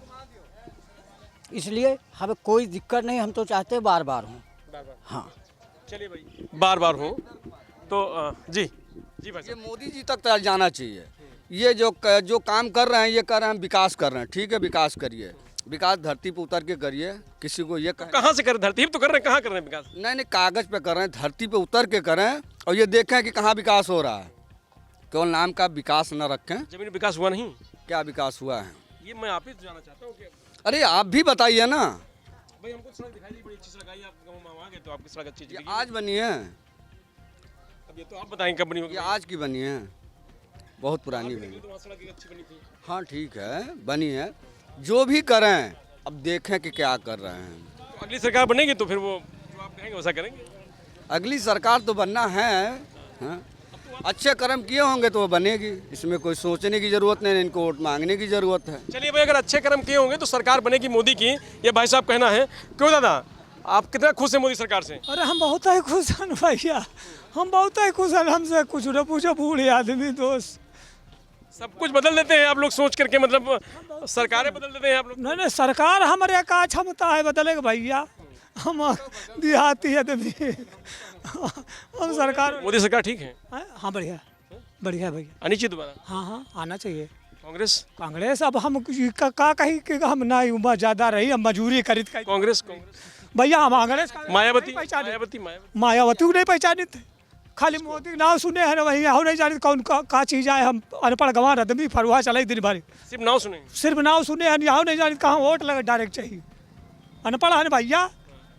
T: इसलिए हमें कोई दिक्कत नहीं, हम तो चाहते हैं बार बार हों। हाँ,
A: चलिए भाई, बार बार हो तो जी भाई,
S: ये मोदी जी तक जाना चाहिए। ये जो काम कर रहे हैं, ये कर रहे हैं, विकास कर रहे हैं, ठीक है, विकास करिए, विकास धरती पे उतर के करिए। किसी को ये
A: कहाँ से कर, धरती पे तो कर रहे हैं, कहाँ कर रहे हैं विकास?
S: नहीं, कागज़ पे कर रहे हैं, धरती पे उतर के करें और ये देखें कि कहाँ विकास हो रहा है। केवल नाम का विकास न रखें।
A: जमीन विकास हुआ नहीं?
S: क्या विकास हुआ है?
A: ये मैं आप ही जानना चाहता हूँ।
S: अरे आप भी बताइए ना
A: भाई, हमको सड़क दिखाई दी, बड़ी अच्छी सड़क आई, आप गाँव में वहाँ गए तो आपकी सड़क अच्छी
S: ये आज बनी है।
A: अब ये तो आप बताएंगे कब बनी होगी?
S: ये आज की बनी है, बहुत पुरानी बनी।
A: तो वहाँ सड़क अच्छी बनी थी।
S: हाँ ठीक है, बनी है। जो भी करें अब देखें कि क्या कर रहे हैं।
A: तो अगली सरकार बनेगी तो फिर वो जो आप कहेंगे वैसा करेंगे।
S: अगली सरकार तो बनना है, हाँ? अच्छे कर्म किए होंगे तो वो बनेगी, इसमें कोई सोचने की जरूरत नहीं, इनको वोट मांगने की जरूरत है।
A: चलिए भाई, अगर अच्छे कर्म किए होंगे तो सरकार बनेगी मोदी की, ये भाई साहब कहना है। क्यों दादा, आप कितना खुश हैं मोदी सरकार से?
I: अरे हम बहुत ही खुश हैं भैया, हम बहुत ही खुश हैं। हमसे कुछ न पूछो, बूढ़े आदमी दोस्त
A: सब कुछ बदल देते हैं आप लोग सोच करके, मतलब सरकारें बदल देते हैं आप लोग?
I: नहीं, सरकार हमारे का क्षमता है बदलेगा भैया, हम देहाती आदमी, हम सरकार
A: मोदी सरकार ठीक है?
I: हाँ बढ़िया बढ़िया भैया।
A: आनी चाहिए दोबारा?
I: हाँ हाँ आना चाहिए।
A: कांग्रेस
I: अब हम का कहीं कि हम ना उम्र ज़्यादा रही, हम मजूरी खरीद कर।
A: कांग्रेस
I: भैया हम कांग्रेस
A: मायावती
I: मायावती को नहीं पहचाने थे, खाली मोदी के नाम सुने हैं वही हम नहीं जाने कौन का चीज़ आए। हम अनपढ़ गंवार आदमी फरुआ चले दिन भर,
A: सिर्फ नाम सुने
I: हैं, यहाँ नहीं जाने कहाँ वोट लगे डायरेक्ट चाहिए। अनपढ़ है भैया।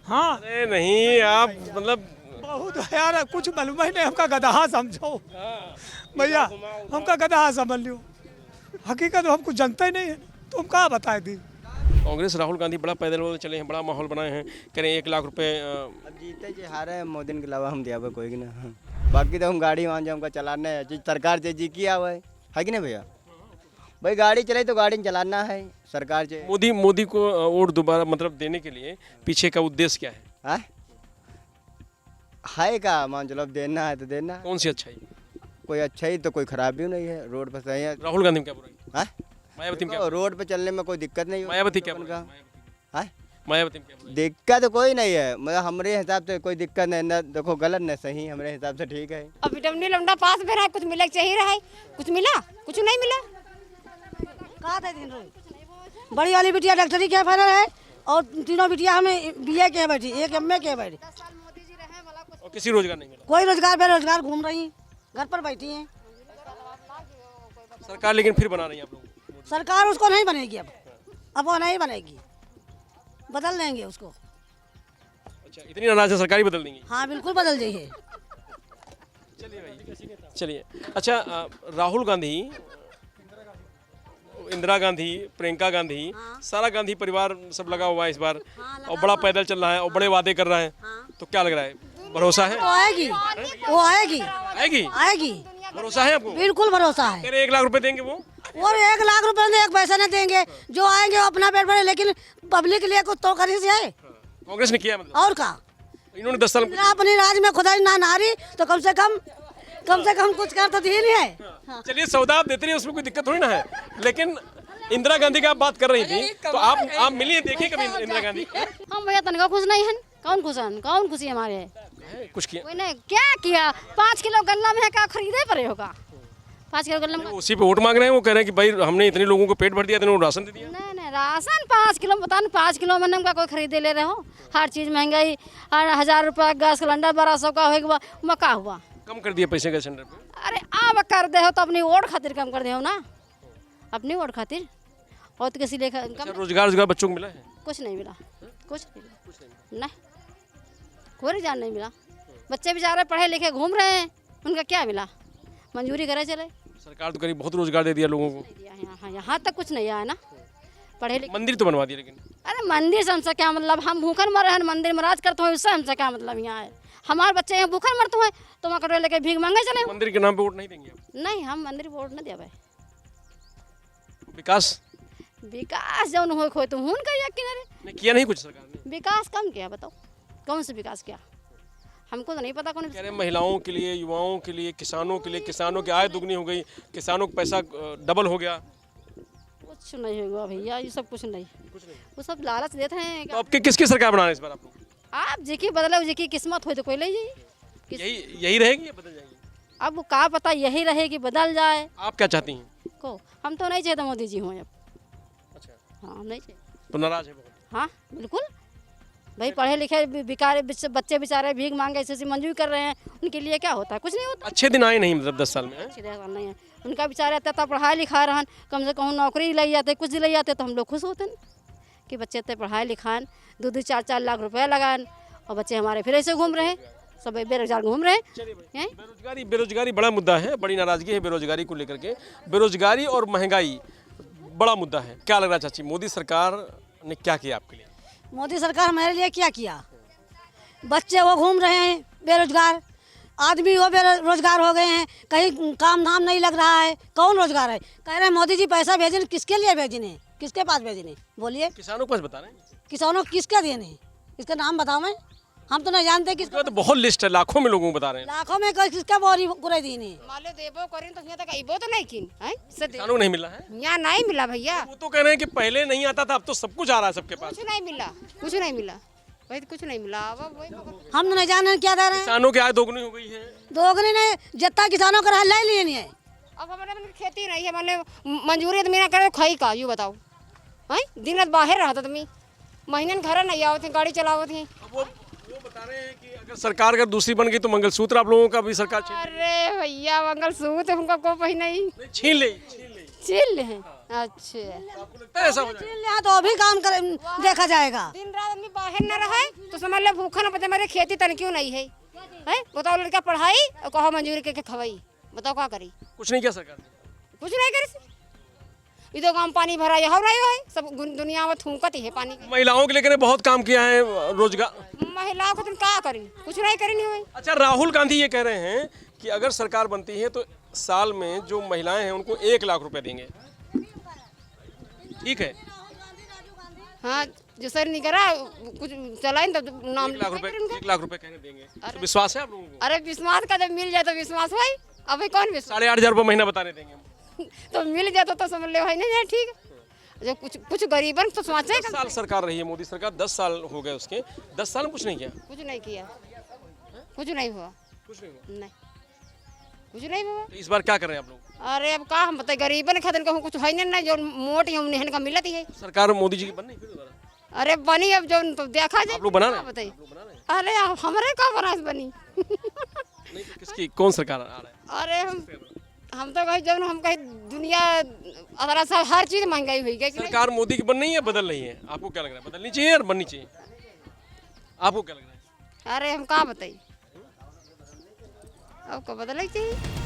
I: हाँ
A: अरे नहीं आप मतलब
I: बहुत यार कुछ मालूम ही नहीं, हमका गधा समझो भैया, हमका गधा समझ लो, हकीकत हम कुछ जानते ही नहीं है, तुम कहाँ बताए दी।
A: कांग्रेस राहुल गांधी बड़ा पैदल चले हैं, बड़ा माहौल बनाए हैं, कह रहे हैं 1 लाख रुपए।
U: अब जीते जी हारे हैं, मोदी के अलावा हम दिया हुआ कोई ना, बाकी तो हम गाड़ी मान जाए हमको चलाना है, जी सरकार से जी किया हुआ है कि नहीं भैया? भाई गाड़ी चले तो गाड़ी चलाना है सरकार से।
A: मोदी को वोट दोबारा मतलब देने के लिए पीछे का उद्देश्य क्या है?
U: है का मान चलो, अब देना है तो देना।
A: कौन सी अच्छाई?
U: कोई अच्छाई तो कोई खराबी नहीं है, रोड पर सही है।
A: राहुल गांधी में क्या बुराई? मायावती में क्या?
U: रोड पे चलने में कोई दिक्कत नहीं।
A: मायावती क्या? मायावती में क्या?
U: दिक्कत तो कोई नहीं है, मतलब हमारे हिसाब से कोई दिक्कत नहीं, ना देखो गलत न सही, हमारे हिसाब से ठीक है।
V: अब विटामिन लमडा पास में रहा, कुछ मिले चाहिए रहा है, कुछ मिला कुछ नहीं मिला।
C: कहा था दिन बड़ी वाली बिटिया डॉक्टरी के फाइनल है और तीनों बिटिया हमें BA के बैठी, एक MA के बैठी,
A: और किसी रोजगार नहीं मिला।
C: कोई रोजगार बेरोजगार घूम रही, घर पर बैठी हैं।
A: सरकार लेकिन फिर बना रही है आप लोग।
C: सरकार उसको नहीं बनेगी, अब वो नहीं बनेगी, बदल देंगे उसको।
A: अच्छा इतनी नाराज है, सरकार ही बदल देंगी?
C: हाँ बिल्कुल बदल जाइए।
A: चलिए अच्छा, राहुल गांधी, इंदिरा गांधी, प्रियंका गांधी, सारा गांधी परिवार सब लगा हुआ है इस बार, और बड़ा पैदल चल रहा है और बड़े वादे कर रहा है, तो क्या लग रहा है, भरोसा है?
C: वो आएगी, वो आएगी,
A: आएगी,
C: आएगी,
A: भरोसा है आपको?
C: बिल्कुल भरोसा है।
A: 1 लाख रुपए देंगे वो?
C: और 1 लाख रुपए एक पैसा नहीं देंगे, जो आएंगे वो अपना पेट भरे, लेकिन पब्लिक के लिए कुछ तो करी से है।
A: कांग्रेस ने किया मतलब?
C: और का
A: इन्होंने 10 साल
C: अपनी राज में खुदाई ना नारी, तो कम से कम कुछ कर तो दिए नहीं है।
A: चलिए सौदा आप देते रहिए, उसमें कोई दिक्कत थोड़ी ना है, लेकिन इंदिरा गांधी की आप बात कर रही थी, तो आप मिलिए, देखिए कभी इंदिरा गांधी।
B: हम भैया तनका खुश नहीं है, कौन खुश है, कौन खुशी हमारे
A: कुछ किया?
B: कोई नहीं, क्या किया? 5 किलो गन्ना में क्या खरीदे पड़े होगा? 5 किलो गन्ना में
A: उसी पे वोट मांग रहे हैं, वो कह रहे हैं कि भाई हमने इतने लोगों को पेट भर दिया, इतने राशन दे दिया।
B: नहीं राशन 5 किलो बता नहीं, 5 किलो में का कोई खरीदे ले रहे हो? हर चीज़ महंगाई, 1000 रुपया गैस सिलेंडर 1200 का होगा, मका हुआ
A: कम कर दिया पैसे गैस सिलेंडर पे।
B: अरे आप कर दे हो तो अपनी वोट खातिर कम कर दे हो ना, अपनी वोट खातिर, और तो किसी लेखा
A: रोजगार बच्चों को मिला है?
B: कुछ नहीं मिला, कुछ नहीं, नहीं कोई रुझान नहीं मिला। बच्चे बेचारे पढ़े लिखे घूम रहे हैं, उनका क्या मिला? मंजूरी करे चले।
A: सरकार तो करीब बहुत रोजगार दे दिया लोगों को।
B: यहाँ तक कुछ नहीं आया ना, पढ़े लिखे।
A: मंदिर तो बनवा दिया, लेकिन
B: अरे मंदिर से हमसे क्या मतलब? हम भूखन मर रहे हैं, मंदिर में राज करते हैं, उससे हमसे क्या मतलब? यहाँ है हमारे बच्चे यहाँ भूखन मरते हैं, तो वहाँ कटोरे लेके भीख मांगे चले।
A: मंदिर के नाम पे वोट नहीं देंगे?
B: नहीं, हम मंदिर वोट नहीं दिया भाई।
A: विकास
B: जौन हो तो हूँ किनारे
A: किया नहीं कुछ सरकार ने?
B: विकास कम किया, बताओ कौन सा विकास किया? हमको तो नहीं पता कौन।
A: कह रहे महिलाओं के लिए, युवाओं के लिए, किसानों के लिए, किसानों की आय दुगनी हो गई, किसानों का पैसा डबल हो गया।
B: कुछ नहीं होगा भैया, ये सब कुछ नहीं, वो सब लालच देते हैं।
A: तो आपके किसकी सरकार बनाना है इस बार आप लोग?
B: आप जी बदले जी की किस्मत हो तो कोई ले जाइए।
A: यही रहेगी या बदल जाएगी?
B: अब वो क्या पता, यही रहेगी बदल जाए।
A: आप क्या चाहती हैं?
B: को हम तो नहीं चाहते मोदी जी हों अब।
A: अच्छा
B: हाँ नहीं चाहिए
A: तो नाराज है बहुत?
B: हाँ बिल्कुल भाई, पढ़े लिखे बेकार बच्चे बेचारे भीख मांगे ऐसे मंजूरी कर रहे हैं, उनके लिए क्या होता है? कुछ नहीं होता।
A: अच्छे दिन आए नहीं मतलब 10 साल में?
B: अच्छे दिन नहीं है उनका, बेचारे इतना पढ़ाई लिखा रहन, कम से कम नौकरी ले जाते, कुछ ले जाते तो हम लोग खुश होते कि बच्चे इतने पढ़ाई लिखान, 2-2, 4-4 लाख रुपया लगान, और बच्चे हमारे फिर ऐसे घूम रहे हैं, सब बेरोजगार घूम रहे हैं।
A: बेरोजगारी बड़ा मुद्दा है, बड़ी नाराजगी है बेरोजगारी को लेकर के। बेरोजगारी और महंगाई बड़ा मुद्दा है। क्या लग रहा है चाची, मोदी सरकार ने क्या किया आपके लिए?
C: मोदी सरकार हमारे लिए क्या किया? बच्चे वो घूम रहे हैं बेरोजगार, आदमी वो बेरोजगार हो गए हैं, कहीं काम धाम नहीं लग रहा है, कौन रोजगार है? कह रहे हैं मोदी जी पैसा भेजने, किसके लिए भेजने, किसके पास भेजने? बोलिए।
A: किसानों को बता रहे हैं।
C: किसानों को किसके देने, इसका नाम बताओ। मैं हम तो नहीं जानते किसका।
A: तो बहुत लिस्ट है, लाखों में लोगों को बता रहे हैं।
C: लाखों में कोई किसका बोरी कुरे दीनी
V: माले देबो करें तो यहाँ तक आइबो तो नहीं किन है,
A: किसानों को नहीं मिला है?
V: यहाँ नहीं मिला भैया।
A: वो तो कह रहे हैं कि पहले नहीं आता था, अब तो सब कुछ आ रहा है सबके पास।
V: कुछ नहीं मिला, कुछ नहीं मिला। वही तो कुछ नहीं मिला। अब वही
C: हम तो नहीं जाने क्या दे रहे हैं।
A: किसानों की आय दोगुनी हो गई है।
C: दोगुनी नहीं, जितना किसानों का ले लिए नहीं है।
V: अब हमारे मन की खेती नहीं है, मैंने मंजूरी तो मेरा करे खाई का यूँ बताओ हैं। दिन रात बाहर रहता तुम, महीने घर नहीं आवत है, गाड़ी चलावत है।
A: वो बता रहे हैं कि अगर सरकार अगर दूसरी बन गई तो मंगलसूत्र आप लोगों का भी सरकार
V: अरे भैया मंगलसूत्र हमको को पही नहीं,
A: छीन ले
V: हैं। अच्छा
A: ऐसा हो
C: यहाँ तो अभी काम कर देखा जाएगा।
V: दिन रात आदमी बाहर न रहे तो समझ ले भूखा न पड़े। मेरे खेती तन क्यों नहीं है, हैं? बताओ लड़का पढ़ाई और कहो मंजूरी के खवाई, बताओ क्या करी।
A: कुछ नहीं किया सरकार ने,
V: कुछ नहीं करी। इधर गाँव पानी भरा यहाँ रही है, सब दुनिया में थूकत ही है पानी।
A: महिलाओं के लेकर बहुत काम किया है, रोजगार
V: महिलाओं को तुम क्या करी, कुछ नहीं करी नहीं हुई।
A: अच्छा, राहुल गांधी ये कह रहे हैं कि अगर सरकार बनती है तो साल में जो महिलाएं हैं उनको 1 लाख रुपए देंगे। ठीक है,
V: हाँ जो सर नहीं करा कुछ चलाए तो नाम
A: 1 लाख रुपए कहने देंगे। तो विश्वास है आप लोगों को?
V: अरे विश्वास का जब मिल जाए तो विश्वास भाई, अभी कौन विश्वास।
A: 8,500 रुपये महीना बताने देंगे
V: तो मिल जाता तो समझ ले भाई नहीं ठीक है। जो कुछ गरीबन तो सोचे।
A: 10 साल सरकार रही है मोदी सरकार, 10 साल हो गए उसके, 10 साल में कुछ नहीं किया।
V: कुछ नहीं किया, कुछ नहीं हुआ,
A: कुछ नहीं हुआ,
V: नहीं कुछ नहीं हुआ।
A: तो इस बार क्या कर रहे हैं आप लोग?
V: अरे अब का हम बताए, गरीबन खातिर कहूँ कुछ है नहीं, जो मोट हम नेहन का मिलती है।
A: सरकार मोदी जी की बन नहीं फिर दोबारा?
V: अरे बनी अब जो तो देखा जाए।
A: आप लोग बना रहे हैं?
V: बताइए। अरे हमारे का बना बनी
A: नहीं तो किसकी कौन सरकार आ रहा है?
V: अरे हम तो कहीं जब हम कहीं दुनिया अगर सब हर चीज महंगाई हुई गई।
A: सरकार मोदी की बन नहीं है, बदल रही है। आपको क्या लग रहा है, बदलनी चाहिए और बननी चाहिए? आपको क्या लग रहा है?
V: अरे हम कहाँ बताइए, आपको बदलना चाहिए।